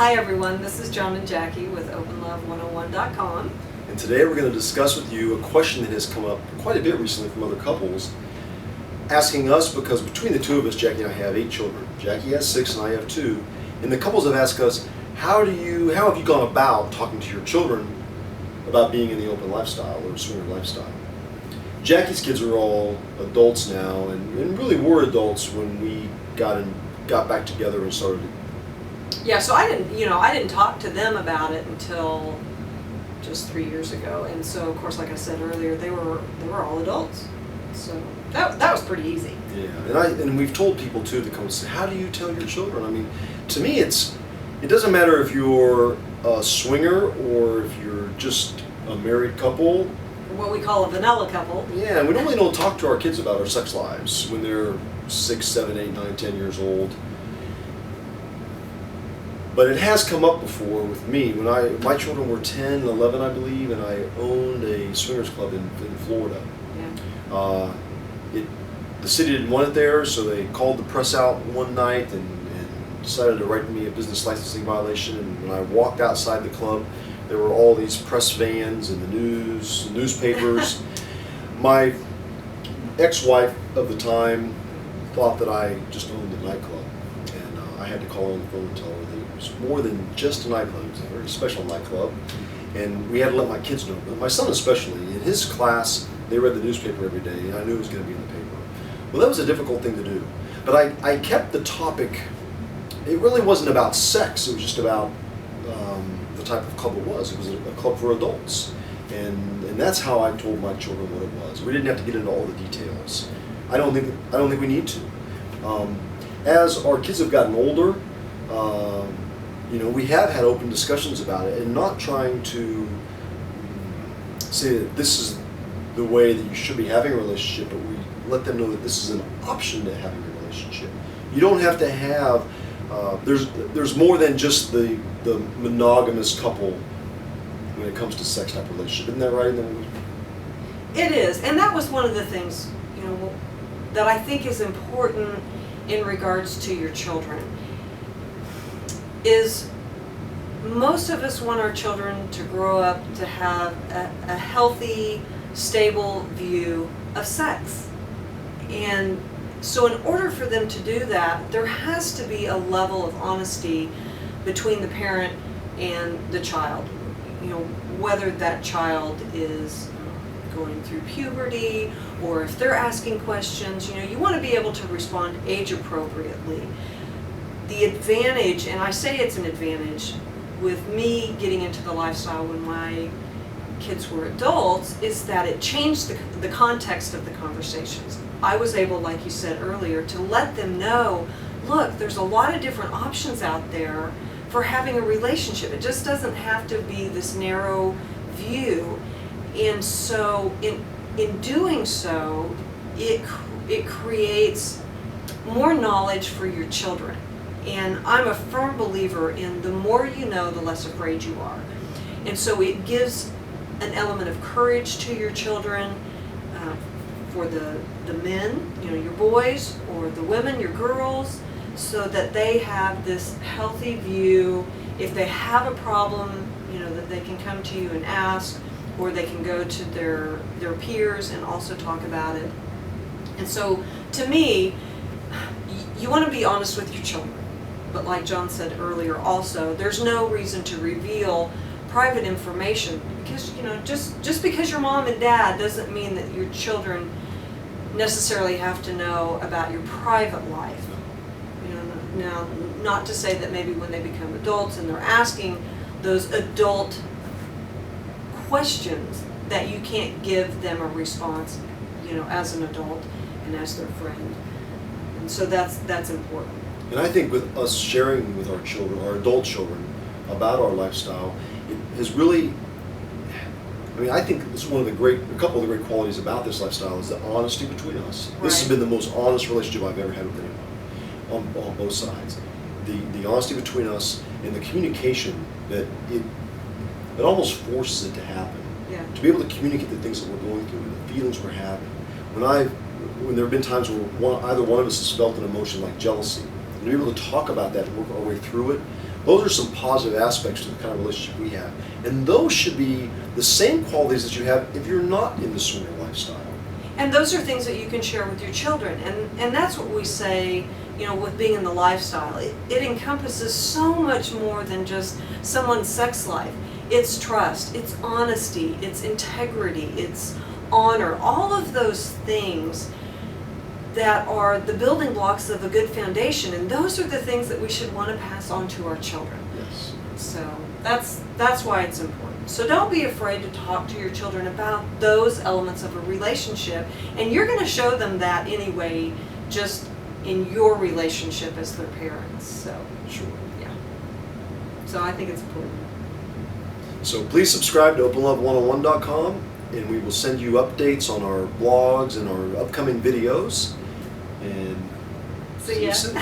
Hi everyone, this is John and Jackie with OpenLove101.com. And today we're going to discuss with you a question that has come up quite a bit recently from other couples, asking us, because between the two of us, Jackie and I have 8 children. Jackie has 6 and I have 2. And the couples have asked us, how have you gone about talking to your children about being in the open lifestyle or swinger lifestyle? Jackie's kids are all adults now, and really were adults when we got back together and started. Yeah, so I didn't talk to them about it until just 3 years ago, and so of course, like I said earlier, they were all adults, so that was pretty easy. Yeah, and we've told people too that come and say, how do you tell your children? I mean, to me, it doesn't matter if you're a swinger or if you're just a married couple. What we call a vanilla couple. Yeah, and we normally don't talk to our kids about our sex lives when they're 6, 7, 8, 9, 10 years old. But it has come up before with me. When my children were 10, 11, I believe, and I owned a swingers club in Florida. Yeah. The city didn't want it there, so they called the press out one night and decided to write me a business licensing violation. And when I walked outside the club, there were all these press vans and the newspapers. My ex-wife of the time thought that I just owned a nightclub, and I had to call her on the phone and tell her that it was more than just a nightclub. It was a very special nightclub, and we had to let my kids know. But my son especially, in his class, they read the newspaper every day, and I knew it was going to be in the paper. Well, that was a difficult thing to do, but I kept the topic. It really wasn't about sex. It was just about the type of club it was. It was a club for adults, and that's how I told my children what it was. We didn't have to get into all the details. I don't think we need to. As our kids have gotten older, we have had open discussions about it, and not trying to say that this is the way that you should be having a relationship, but we let them know that this is an option to having a relationship. You don't have to have. There's more than just the monogamous couple when it comes to sex type relationship. Isn't that right? It is, and that was one of the things that I think is important in regards to your children. Is most of us want our children to grow up to have a healthy, stable view of sex, and so in order for them to do that, there has to be a level of honesty between the parent and the child. Whether that child is going through puberty, or if they're asking questions, you want to be able to respond age appropriately. The advantage, and I say it's an advantage, with me getting into the lifestyle when my kids were adults, is that it changed the context of the conversations. I was able, like you said earlier, to let them know, look, there's a lot of different options out there for having a relationship. It just doesn't have to be this narrow view. And so in doing so, it creates more knowledge for your children. And I'm a firm believer in the more you know, the less afraid you are. And so it gives an element of courage to your children, for the men, your boys, or the women, your girls, so that they have this healthy view. If they have a problem, that they can come to you and ask, or they can go to their peers and also talk about it. And so, to me, you want to be honest with your children. But like John said earlier also, there's no reason to reveal private information, because just because your mom and dad doesn't mean that your children necessarily have to know about your private life. Now, not to say that maybe when they become adults and they're asking those adult questions that you can't give them a response, as an adult and as their friend. And so that's important. And I think with us sharing with our children, our adult children, about our lifestyle, it has really, I think this is a couple of the great qualities about this lifestyle is the honesty between us. Right. This has been the most honest relationship I've ever had with anyone, on both sides. The honesty between us and the communication that it almost forces it to happen. Yeah. To be able to communicate the things that we're going through and the feelings we're having. When there have been times where either one of us has felt an emotion like jealousy, and to be able to talk about that and work our way through it, those are some positive aspects to the kind of relationship we have. And those should be the same qualities that you have if you're not in the swinger lifestyle. And those are things that you can share with your children. And that's what we say, with being in the lifestyle. It encompasses so much more than just someone's sex life. It's trust, it's honesty, it's integrity, it's honor, all of those things that are the building blocks of a good foundation, and those are the things that we should want to pass on to our children. Yes. So that's why it's important. So don't be afraid to talk to your children about those elements of a relationship, and you're going to show them that anyway, just in your relationship as their parents. So Sure. yeah. So I think it's important. So please subscribe to OpenLoveOneOn1.com, and we will send you updates on our blogs and our upcoming videos. And See ya. soon.